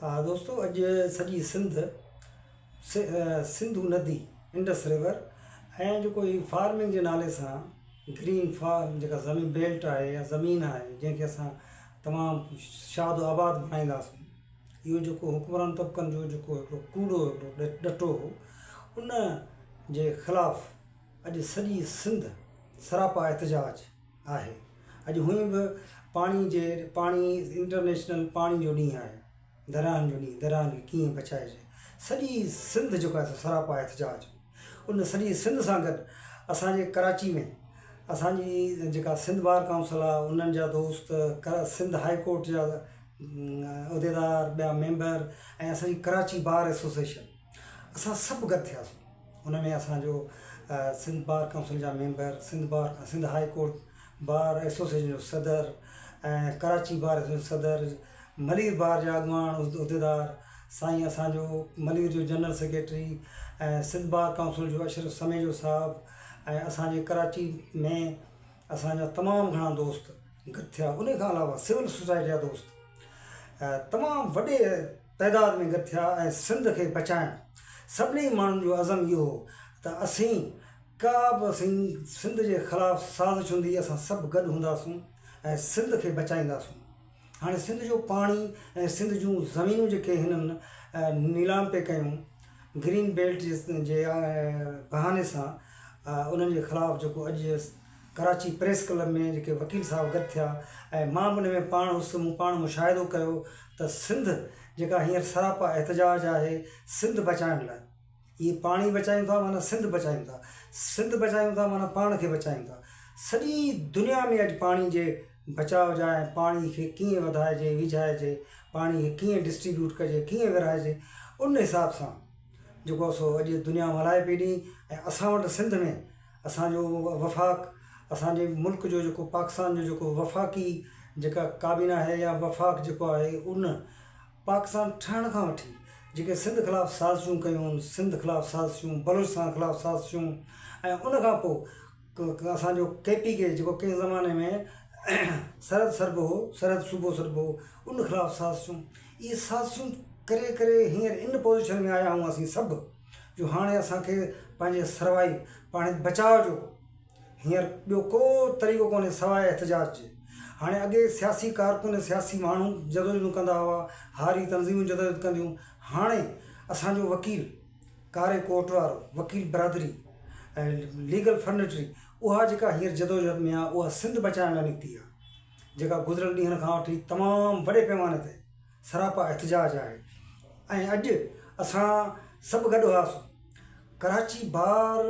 हाँ दोस्तों, अॼु सॼी सिंधु नदी इंडस रिवर ऐं जेको ही फार्मिंग जे नाले सां ग्रीन फार्म जेका ज़मीन बेल्ट आहे या ज़मीन आहे जंहिंखे असां तमामु शाद आबाद बणाईंदासीं, इहो जेको हुकमरान तबक़नि जो जेको हिकिड़ो कूड़ो हिकिड़ो ॾटो हो, उन जे ख़िलाफ़ु अॼु सॼी सिंध सरापा एहतजाज आहे। अॼु हुई बि पाणी इंटरनेशनल पाणी जो ॾींहुं आहे, दरियाहनि जो ॾींहुं, दरियाहनि खे कीअं बचाइजे। सॼी सिंध जेको आहे सरापा एहतजाज, उन सॼी सिंध सां गॾु असांजे कराची में असांजी जेका सिंध बार काउंसिल आहे, उन्हनि जा दोस्त, सिंध हाई कोर्ट जा उहिदेदार, ॿिया मेंबर ऐं असांजी कराची बार एसोसिएशन, असां सभु गॾु थियासीं। उन में असांजो सिंध बार काउंसिल जा member, Sindh high court bar association जो सदर ऐं कराची बार एसोसिएशन सदर, मलीर बार जा अॻुवान उहिदेदार, साईं असांजो मलीर जो जनरल सेक्रेटरी ऐं सिंध बार काउंसिल जो अशरफ समेजो साहबु ऐं असांजे कराची में असांजा तमामु घणा दोस्त गॾु थिया। उन खां अलावा सिविल सोसाइटी जा दोस्त तमामु वॾे तइदाद में गॾु थिया ऐं सिंध खे बचाइणु सभिनी माण्हुनि जो अज़म इहो हो त असीं का बि सिंध जे ख़िलाफ़ु साज़िश हूंदी, असां सभु गॾु हूंदासीं ऐं सिंध खे बचाईंदासीं। हाणे सिंध जो पाणी ऐं सिंध जूं ज़मीनूं जेके हिननि नीलाम पे कयूं ग्रीन बेल्ट जे बहाने सां, उन्हनि जे ख़िलाफ़ु जेको अॼु कराची प्रेस क्लब में जेके वकील साहब गॾु थिया ऐं मां उन में मूं पाण मुशाहिदो कयो त सिंध जेका हींअर सरापा एहतजाज आहे सिंध बचाइण लाइ, इहे पाणी बचायूं था माना सिंध बचायूं था, सिंध बचायूं था माना पाण खे बचायूं था। सॼी दुनिया में अॼु पाणी जे बचाव जा ऐं पाणी खे कीअं वधाइजे, विझाइजे, पाणी खे कीअं डिस्ट्रीब्यूट कजे, कीअं विरहाइजे, उन हिसाब सां जेको सो अॼु दुनिया मल्हाए पई ॾी। ऐं असां वटि सिंध में असांजो वफ़ाक़, असांजे मुल्क जो जेको पाकिस्तान जो जेको वफ़ाक़ी जेका काबीना आहे या वफ़ाक़ जेको आहे, उन पाकिस्तान ठहण खां वठी जेके सिंध ख़िलाफ़ु साज़िशूं कयूं, सिंध ख़िलाफ़ु साज़िशूं, बलूचिस्तान ख़िलाफ़ु साज़िशूं, ऐं उन खां पोइ असांजो KPK जेको कंहिं ज़माने में सरहद सूबो सरबो, उन ख़िलाफ़ु साज़िशूं, इहे साज़िशूं करे करे हींअर इन पोज़ीशन में आया आहियूं असीं सभु, जो हाणे असांखे पंहिंजे सर्वाइव, पाण बचाव जो हींअर ॿियो को तरीक़ो कोन्हे सवाइ एहतजाज जे। हाणे अॻे सियासी कारकुन, सियासी माण्हू जदोजहदूं कंदा हुआ, हारी तंज़ीमूं जदोजहद कंदियूं। हाणे असांजो वकील, कारे कोर्ट वारो, वकील बरादरी ऐं लीगल फर्निटरी, उहा जेका हींअर जदोजहद में आहे, उहा सिंध बचाइण लाइ निकिती आहे, जेका गुज़िरियल ॾींहंनि खां वठी तमामु वॾे पैमाने ते सरापा एहतजाज आहे। ऐं अॼु असां सभु गॾु हुआसीं, कराची बार,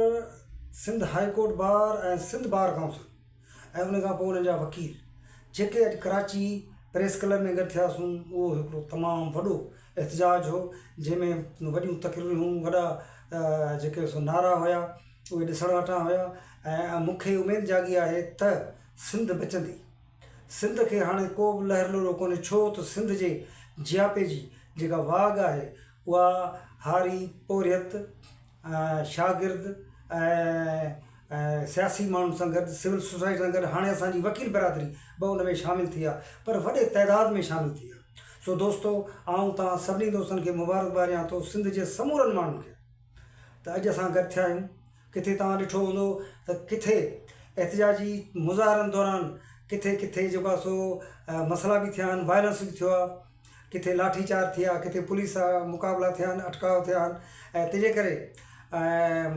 सिंध हाई कोर्ट बार ऐं सिंध बार काउंसिल ऐं उन खां पोइ उन्हनि जा वकील जेके अॼु कराची प्रेस क्लब में गॾु थियासीं। उहो हिकिड़ो तमामु वॾो एहतजाज हो, जंहिंमें वॾियूं तकरीरूं, वॾा जेके सो नारा हुया, उहे ॾिसण वटां हुया। ऐं मूंखे उमेदु जागी आहे त सिंध बचंदी, सिंध खे हाणे को बि लहर लोलो कोन्हे, छो त सिंध जे जियापे जी जेका वाघ आहे उहा हारी, पोरियत, शागिर्द ऐं सियासी माण्हुनि सां गॾु, सिविल सोसाइटी सां गॾु, हाणे असांजी वकील बरादरी बि उन में शामिलु थी आहे, पर वॾे तइदाद में शामिलु थी आहे। सो दोस्तो, आऊं तव्हां सभिनी दोस्तनि खे मुबारकबाद ॾियां थो, सिंध जे समूरनि माण्हुनि खे, त अॼु असां गॾु थिया आहियूं। किथे तव्हां ॾिठो हूंदो त किथे एहतजाजी मुज़ाहरनि दौरान किथे किथे जेको आहे सो मसइला बि थिया आहिनि, वायलेंस बि थियो आहे, किथे लाठीचार्ज थिया, किथे पुलिस सां मुक़ाबला थिया आहिनि, अटकाव थिया आहिनि। ऐं तंहिंजे करे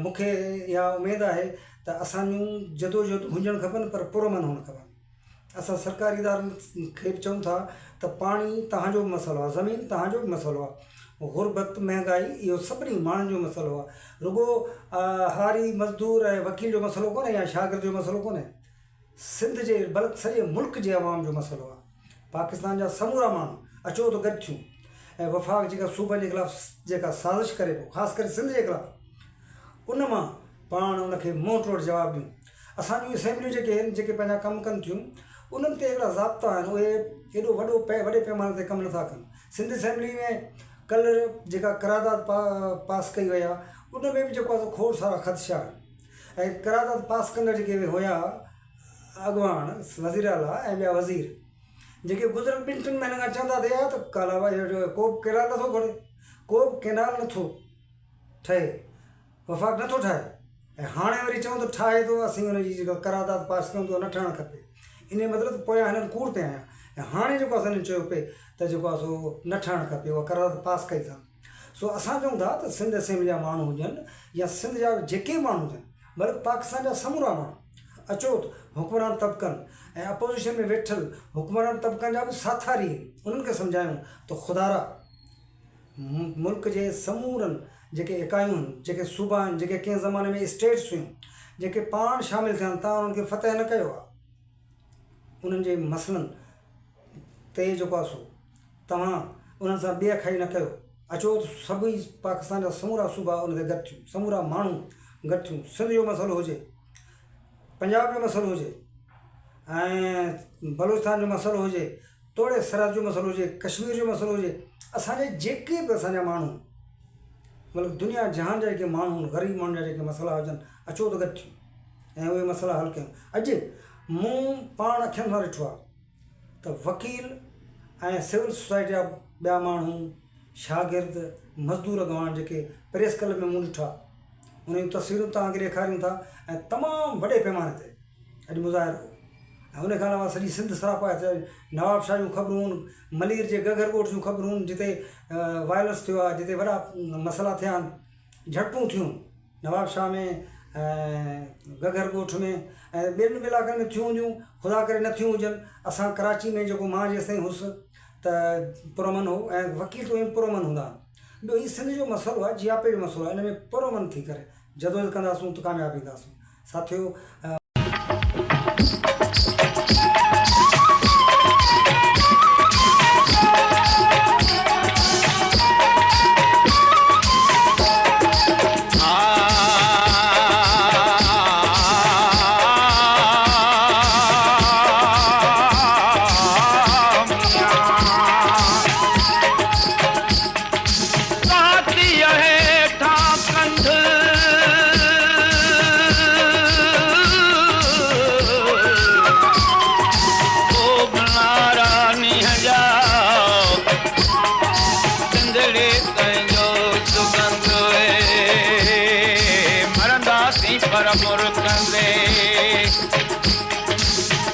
मूंखे इहा उमेदु आहे त असांजूं जदोजहद हुजणु खपनि, पर पुरअमन हुअणु खपनि। असां सरकारी इदारनि खे बि चऊं था त पाणी तव्हांजो बि मसइलो आहे, ज़मीन तव्हांजो बि मसइलो आहे, गुरबत, महांगाई, इहो सभिनी माण्हुनि जो मसइलो आहे। रुगो हारी मज़दूर ऐं वकील जो मसइलो कोन्हे या शागिर्द जो मसइलो कोन्हे, सिंध जे बल्कि सॼे मुल्क जे अवाम जो मसइलो आहे। पाकिस्तान जा समूरा माण्हू अचो त गॾु थियूं ऐं वफ़ाक़ जेका सूबनि जे ख़िलाफ़ु जेका साज़िश करे पियो, ख़ासि करे सिंध जे ख़िलाफ़ु, उन मां पाण उनखे मुंहुं तोड़ जवाबु ॾियूं। असांजूं असेंबलियूं जेके आहिनि, जेके पंहिंजा कमु कनि थियूं, उन्हनि ते हिकिड़ा ज़ाब्ता आहिनि, उहे एॾो वॾे पैमाने ते कमु नथा कनि। सिंध असेंबली में कल्ह जेका करारदाद पास कई वई आहे, उन में बि जेको आहे खोड़ सारा ख़दशा आहिनि। ऐं करारदाद पास कंदड़ जेके हुया अॻुवान, वज़ीर आला ऐं ॿिया वज़ीर, जेके गुज़िरियल 2-3 महीननि खां चवंदा थिया त काला भाई को बि केनाल नथो घुरे, को बि केनाल नथो ठहे, वफ़ाक़ नथो ठाहे, ऐं हाणे वरी चऊं त ठाहे थो, असीं हुनजी जेका करारदाद पास कयूं त न ठहणु खपे। इन जो मतिलबु पोयां हिननि कूड़ पिया आहियां, ऐं हाणे जेको असांजो चयो पिए त जेको आहे सो न ठहणु खपे, उहा करारदाद पास कई अथनि। सो असां चऊं था त सिंध असेंबली जा माण्हू हुजनि या सिंध जा जेके माण्हू हुजनि, बल्कि पाकिस्तान जा समूरा माण्हू अचो त हुकुमरान तबिकनि ऐं अपोज़िशन में वेठल हुकुमरान तबिकनि जा बि साथारी उन्हनि खे सम्झायूं त ख़ुदारा मुल्क जे समूरनि जेके इकाइयूं आहिनि, जेके सूबा आहिनि, जेके कंहिं ज़माने में स्टेट्स हुयूं, जेके पाण शामिलु थियनि, तव्हां उन्हनि खे फ़तह न कयो आहे। उन्हनि जे मसइलनि ते जेको आहे सो तव्हां उन्हनि सां ॿिए न कयो। अचो त सभई पाकिस्तान जा समूरा सूबा उन ते गॾु थियूं, समूरा माण्हू गॾु थियूं। सिंध जो मसइलो हुजे, पंजाब जो मसइलो हुजे, ऐं बलूचिस्तान जो मसइलो हुजे, तोड़े सरहद जो मसइलो हुजे, कश्मीर जो मसइलो हुजे, असांजे जेके बि असांजा माण्हू मतिलबु दुनिया जहान जा जेके माण्हू ग़रीब माण्हुनि जा जेके मसइला हुजनि, अचो त गॾु थियूं ऐं उहे मसइला हल कयूं। अॼु मूं पाण अखियुनि सां ॾिठो आहे त वकील ऐं सिविल सोसाइटी जा ॿिया माण्हू, शागिर्द, मज़दूर गवान जेके प्रेस क्लब में मूं ॾिठा, उन जूं तस्वीरूं तव्हांखे ॾेखारियूं था, ऐं तमामु वॾे पैमाने ते अॼु मुज़ाहिरो, ऐं उन खां अलावा सॼी सिंध सरापा आहे। नवाब शाह जूं ख़बरूं, मलीर जे गगर ॻोठ जूं ख़बरूं, जिते वायलेंस थियो आहे, जिते वॾा मसइला थिया आहिनि, झड़पूं थियूं नवाब शाह में, गगर ॻोठ में ऐं ॿियनि इलाइक़नि में थियूं हुयूं, ख़ुदा करे न थियूं हुजनि। असां कराची में जेको मां जेसिताईं हुउसि त पुरमन हो, ऐं वकील तो पुरमन हूंदा आहिनि। ॿियो हीउ सिंध जो मसइलो आहे, जियापे जो मसइलो आहे, इन में पुरमन थी करे जदोजहद कंदासूं त कामयाबु ईंदासूं। साथियो,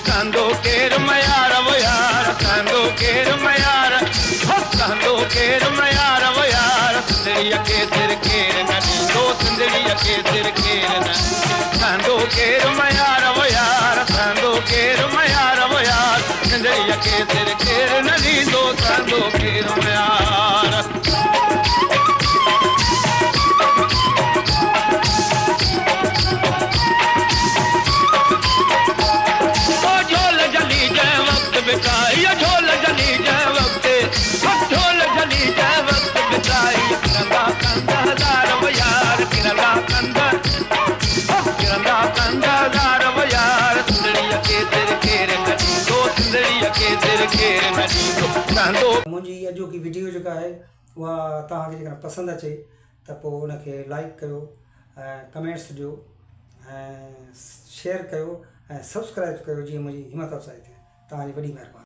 कंदो केर मयार वो यार, कंदो केर मयार, कंदो केर मयार वो यार, सिंधड़ीअ के सिर केर न ॾींदो, सिंधड़ीअ के सिर केर न, कंदो केर मयार वो यार, कंदो केर मयार वो यार, सिंधड़ीअ के सिर केर न ॾींदो, कंदो केर मयार। ढोल जली जंहिं वक़्तु, ढोल जली जंहिं वक़्तु बिताई, किरंदा कंद हज़ार वो यार, किरंदा कंद हज़ार वो यार, सिंधड़ीअ के सिर केर न ॾींदो, सिंधड़ीअ के सिर केर न ॾींदो, कंदो। मुंहिंजी अॼोकी वीडियो जेका आहे उहा तव्हांखे जेकर पसंदि अचे त पोइ उनखे लाइक कयो, ऐं कमेंट्स ॾियो, ऐं शेयर कयो, ऐं सब्सक्राइब कयो, जीअं मुंहिंजी हिमत अफ़ज़ाई थिए। तव्हांजी वॾी महिरबानी।